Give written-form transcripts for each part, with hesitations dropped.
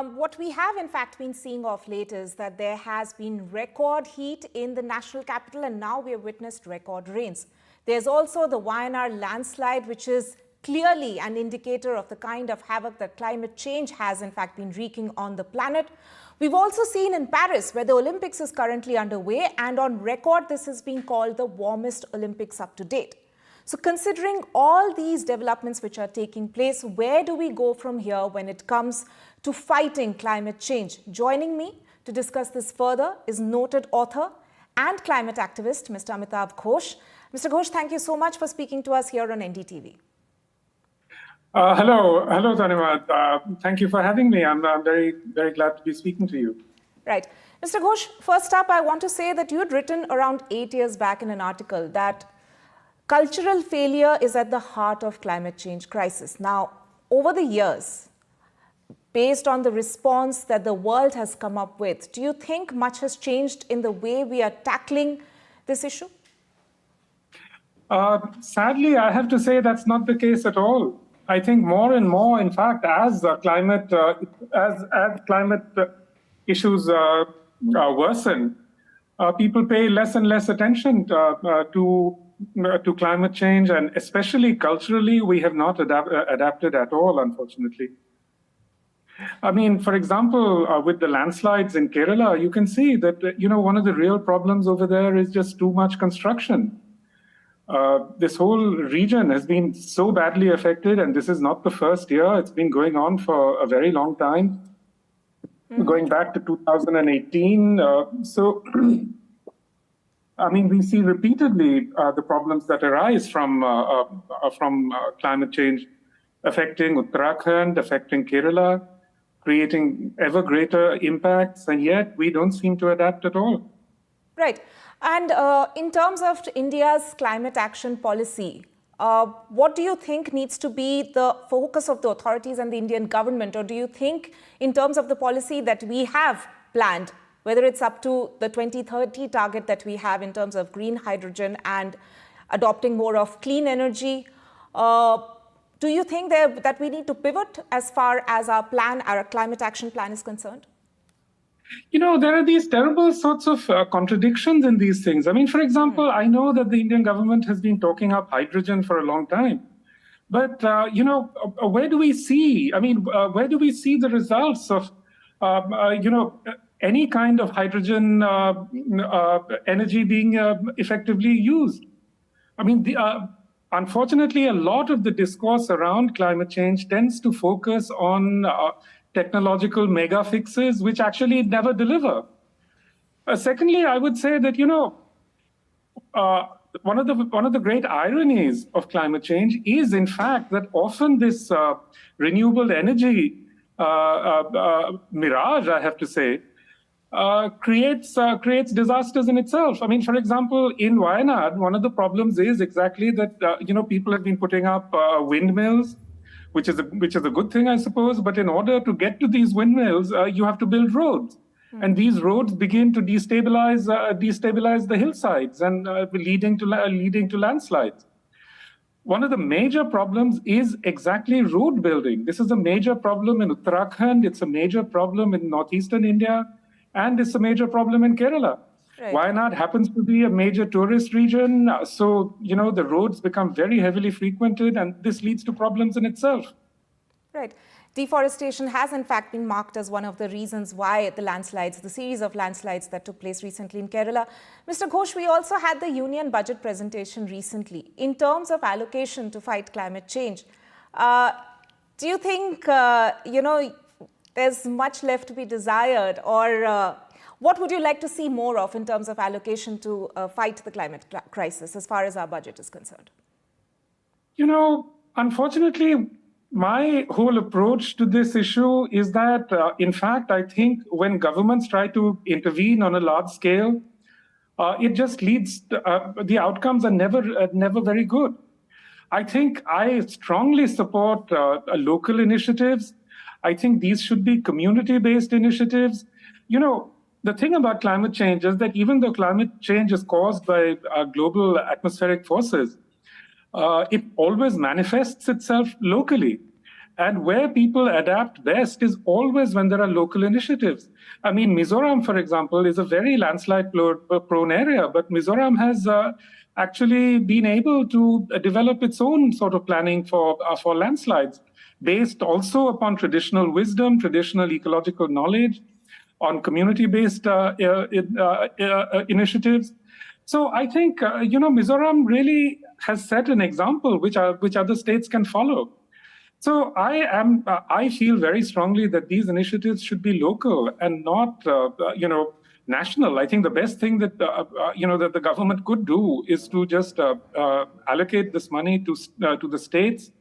What we have in fact been seeing of late is that there has been record heat in the national capital, and now we have witnessed record rains. There's also the Wayanad landslide, which is clearly an indicator of the kind of havoc that climate change has in fact been wreaking on the planet. We've also seen in Paris, where the Olympics is currently underway, and on record this has been called the warmest Olympics up to date. So considering all these developments which are taking place, where do we go from here when it comes to fighting climate change? Joining me to discuss this further is noted author and climate activist, Mr. Amitav Ghosh. Mr. Ghosh, thank you so much for speaking to us here on NDTV. Hello, Tanima. Thank you for having me. I'm very glad to be speaking to you. Right. Mr. Ghosh, first up, I want to say that you had written around 8 years back in an article that cultural failure is at the heart of climate change crisis. Now, over the years, based on the response that the world has come up with, do you think much has changed in the way we are tackling this issue? Sadly, I have to say that's not the case at all. I think more and more, in fact, as climate issues worsen, people pay less and less attention to climate change, and especially culturally, we have not adapted at all, unfortunately. I mean, for example, with the landslides in Kerala, you can see that, one of the real problems over there is just too much construction. This whole region has been so badly affected, and this is not the first year. It's been going on for a very long time, going back to 2018. I mean, we see repeatedly the problems that arise from climate change affecting Uttarakhand, affecting Kerala, creating ever greater impacts, and yet we don't seem to adapt at all. Right. And in terms of India's climate action policy, what do you think needs to be the focus of the authorities and the Indian government? Or do you think in terms of the policy that we have planned, whether it's up to the 2030 target that we have in terms of green hydrogen and adopting more of clean energy, do you think that we need to pivot as far as our climate action plan is concerned? There are these terrible sorts of contradictions in these things. I mean, for example, I know that the Indian government has been talking up hydrogen for a long time. But, where do we see? I mean, where do we see the results of, any kind of hydrogen energy being effectively used? I mean, unfortunately, a lot of the discourse around climate change tends to focus on technological mega fixes, which actually never deliver. Secondly, I would say that, one of the great ironies of climate change is, in fact, that often this renewable energy mirage, I have to say, creates disasters in itself. I mean, for example, in Wayanad, one of the problems is exactly that, people have been putting up windmills, which is a good thing, I suppose. But in order to get to these windmills, you have to build roads. And these roads begin to destabilize the hillsides and leading to landslides. One of the major problems is exactly road building. This is a major problem in Uttarakhand. It's a major problem in northeastern India. And it's a major problem in Kerala. Right. Wayanad happens to be a major tourist region. So, the roads become very heavily frequented, and this leads to problems in itself. Right. Deforestation has, in fact, been marked as one of the reasons why the series of landslides that took place recently in Kerala. Mr. Ghosh, we also had the union budget presentation recently. In terms of allocation to fight climate change, do you think, there's much left to be desired, or what would you like to see more of in terms of allocation to fight the climate crisis as far as our budget is concerned? Unfortunately, my whole approach to this issue is that, in fact, I think when governments try to intervene on a large scale, it just leads to, the outcomes are never very good. I think I strongly support local initiatives. I think these should be community-based initiatives. The thing about climate change is that even though climate change is caused by global atmospheric forces, it always manifests itself locally. And where people adapt best is always when there are local initiatives. I mean, Mizoram, for example, is a very landslide-prone area, but Mizoram has actually been able to develop its own sort of planning for landslides, based also upon traditional wisdom, traditional ecological knowledge, on community-based initiatives. So I think, Mizoram really has set an example which other states can follow. So I feel very strongly that these initiatives should be local and not, national. I think the best thing that, that the government could do is to just allocate this money to the states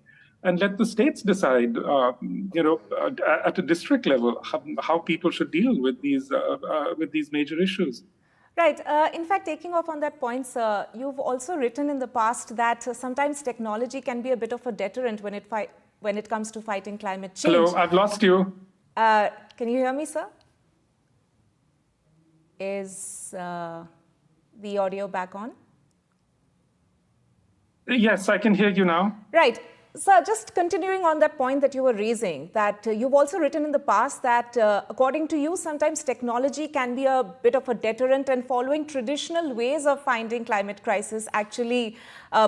and let the states decide, at a district level, how people should deal with these major issues. Right. In fact, taking off on that point, sir, you've also written in the past that sometimes technology can be a bit of a deterrent when it comes to fighting climate change. Hello, I've lost you. Can you hear me, sir? Is the audio back on? Yes, I can hear you now. Right. Sir, just continuing on that point that you were raising, that you've also written in the past that according to you, sometimes technology can be a bit of a deterrent, and following traditional ways of finding climate crisis actually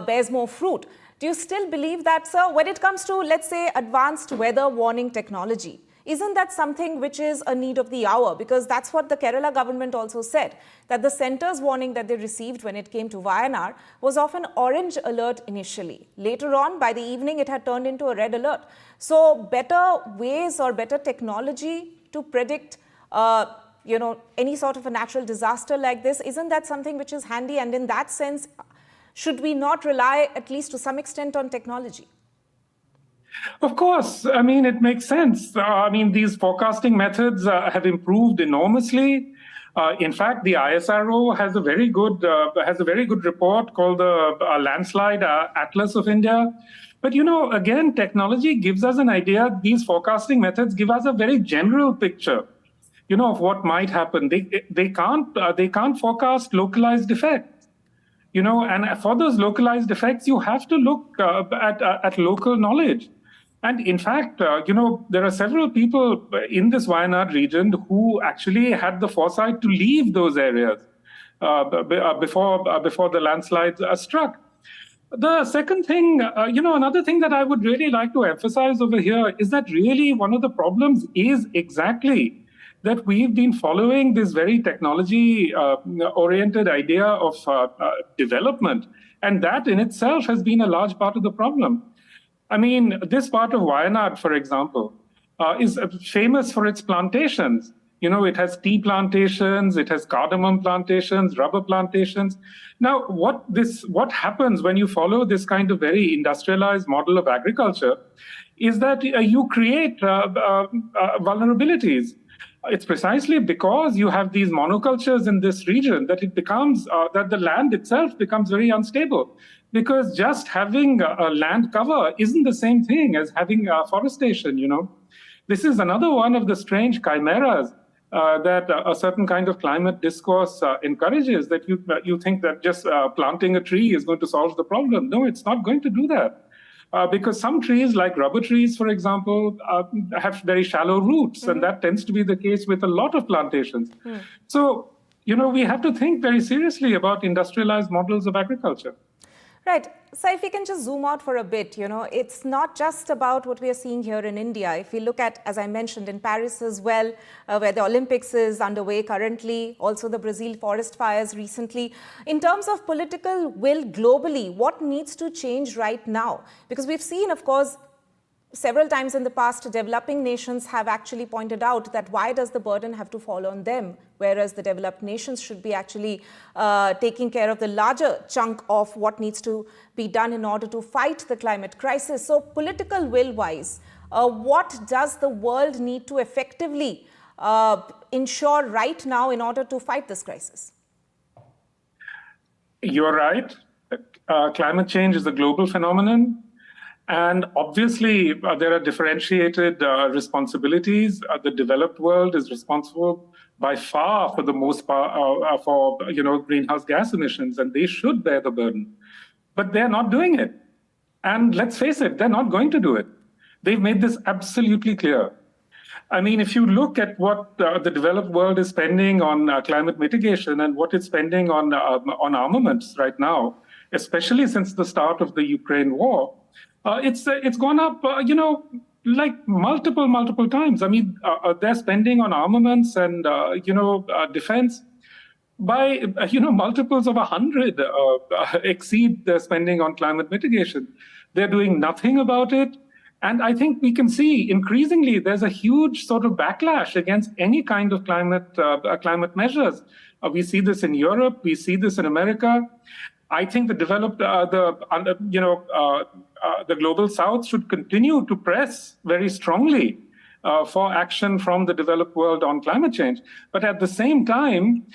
bears more fruit. Do you still believe that, sir, when it comes to, let's say, advanced weather warning technology? Isn't that something which is a need of the hour? Because that's what the Kerala government also said, that the centre's warning that they received when it came to Wayanad was of an orange alert initially. Later on, by the evening, it had turned into a red alert. So better ways or better technology to predict any sort of a natural disaster like this, isn't that something which is handy? And in that sense, should we not rely, at least to some extent, on technology? Of course. I mean, it makes sense. These forecasting methods have improved enormously. In fact, the ISRO has a very good report called the Landslide Atlas of India. But, again, technology gives us an idea. These forecasting methods give us a very general picture, of what might happen. They can't forecast localized effects. And for those localized effects, you have to look at local knowledge. And in fact, there are several people in this Wayanad region who actually had the foresight to leave those areas before the landslides struck. The second thing, another thing that I would really like to emphasize over here is that really one of the problems is exactly that we've been following this very technology-oriented idea of development. And that in itself has been a large part of the problem. I mean, this part of Wayanad, for example, is famous for its plantations. It has tea plantations, it has cardamom plantations, rubber plantations. Now, what happens when you follow this kind of very industrialized model of agriculture is that you create vulnerabilities. It's precisely because you have these monocultures in this region that it becomes, that the land itself becomes very unstable. Because just having land cover isn't the same thing as having forestation, This is another one of the strange chimeras that a certain kind of climate discourse encourages, that you think that just planting a tree is going to solve the problem. No, it's not going to do that. Because some trees, like rubber trees, for example, have very shallow roots, and that tends to be the case with a lot of plantations. So, we have to think very seriously about industrialized models of agriculture. Right. So if we can just zoom out for a bit, it's not just about what we are seeing here in India. If we look at, as I mentioned, in Paris as well, where the Olympics is underway currently, also the Brazil forest fires recently. In terms of political will globally, what needs to change right now? Because we've seen, of course, several times in the past, developing nations have actually pointed out that why does the burden have to fall on them, whereas the developed nations should be actually taking care of the larger chunk of what needs to be done in order to fight the climate crisis. So political will-wise, what does the world need to effectively ensure right now in order to fight this crisis? You're right. Climate change is a global phenomenon. And obviously, there are differentiated responsibilities. The developed world is responsible by far for the most part for greenhouse gas emissions, and they should bear the burden. But they're not doing it. And let's face it, they're not going to do it. They've made this absolutely clear. I mean, if you look at what the developed world is spending on climate mitigation and what it's spending on armaments right now, especially since the start of the Ukraine war, it's gone up, like multiple times. I mean, they're spending on armaments and defense by multiples of 100 exceed their spending on climate mitigation. They're doing nothing about it. And I think we can see increasingly there's a huge sort of backlash against any kind of climate measures. We see this in Europe. We see this in America. I think the global South should continue to press very strongly for action from the developed world on climate change. But at the same time,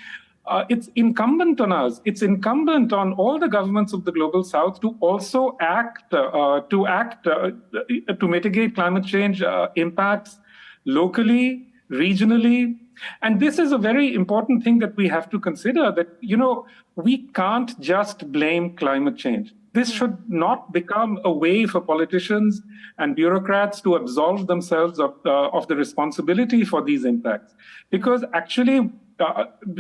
it's incumbent on us. It's incumbent on all the governments of the global South to also act to mitigate climate change impacts locally, regionally. And this is a very important thing that we have to consider, that, we can't just blame climate change. This should not become a way for politicians and bureaucrats to absolve themselves of the responsibility for these impacts. Because actually,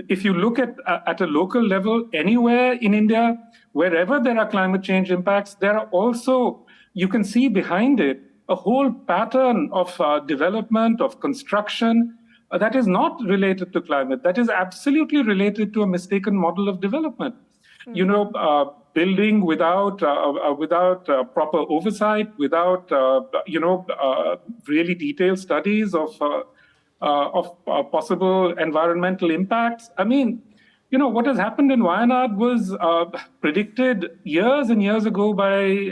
if you look at a local level, anywhere in India, wherever there are climate change impacts, there are also, you can see behind it, a whole pattern of development, of construction, that is not related to climate, that is absolutely related to a mistaken model of development. Building without proper oversight, without really detailed studies of possible environmental impacts. I mean, what has happened in Wayanad was predicted years and years ago by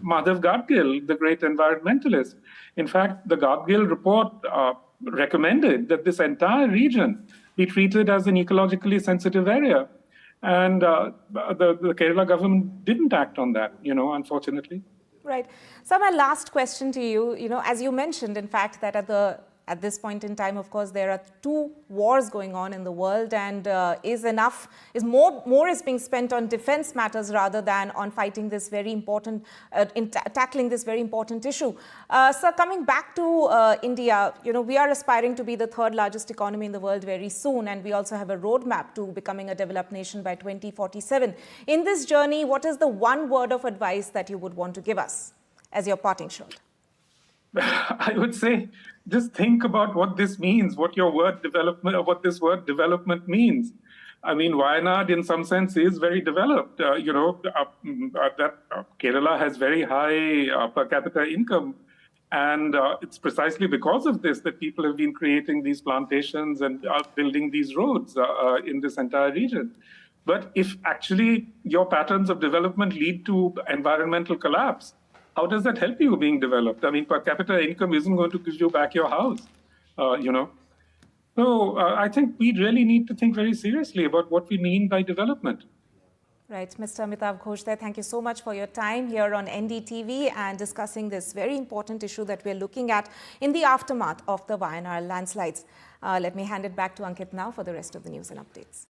Madhav Gadgil, the great environmentalist. In fact, the Gadgil report recommended that this entire region be treated as an ecologically sensitive area. And the Kerala government didn't act on that, unfortunately. Right. So my last question to you, as you mentioned, in fact, that at this point in time, of course, there are two wars going on in the world, and more is being spent on defense matters rather than on fighting this very important, tackling this very important issue. So coming back to India, we are aspiring to be the third largest economy in the world very soon, and we also have a roadmap to becoming a developed nation by 2047. In this journey, what is the one word of advice that you would want to give us as your parting shot? I would say, just think about what this means, what this word development means. I mean, Wayanad, in some sense, is very developed. Kerala has very high per capita income. And it's precisely because of this that people have been creating these plantations and building these roads in this entire region. But if actually your patterns of development lead to environmental collapse, how does that help you being developed? I mean, per capita income isn't going to give you back your house, So I think we really need to think very seriously about what we mean by development. Right. Mr. Amitav Ghosh there, thank you so much for your time here on NDTV and discussing this very important issue that we're looking at in the aftermath of the Wayanad landslides. Let me hand it back to Ankit now for the rest of the news and updates.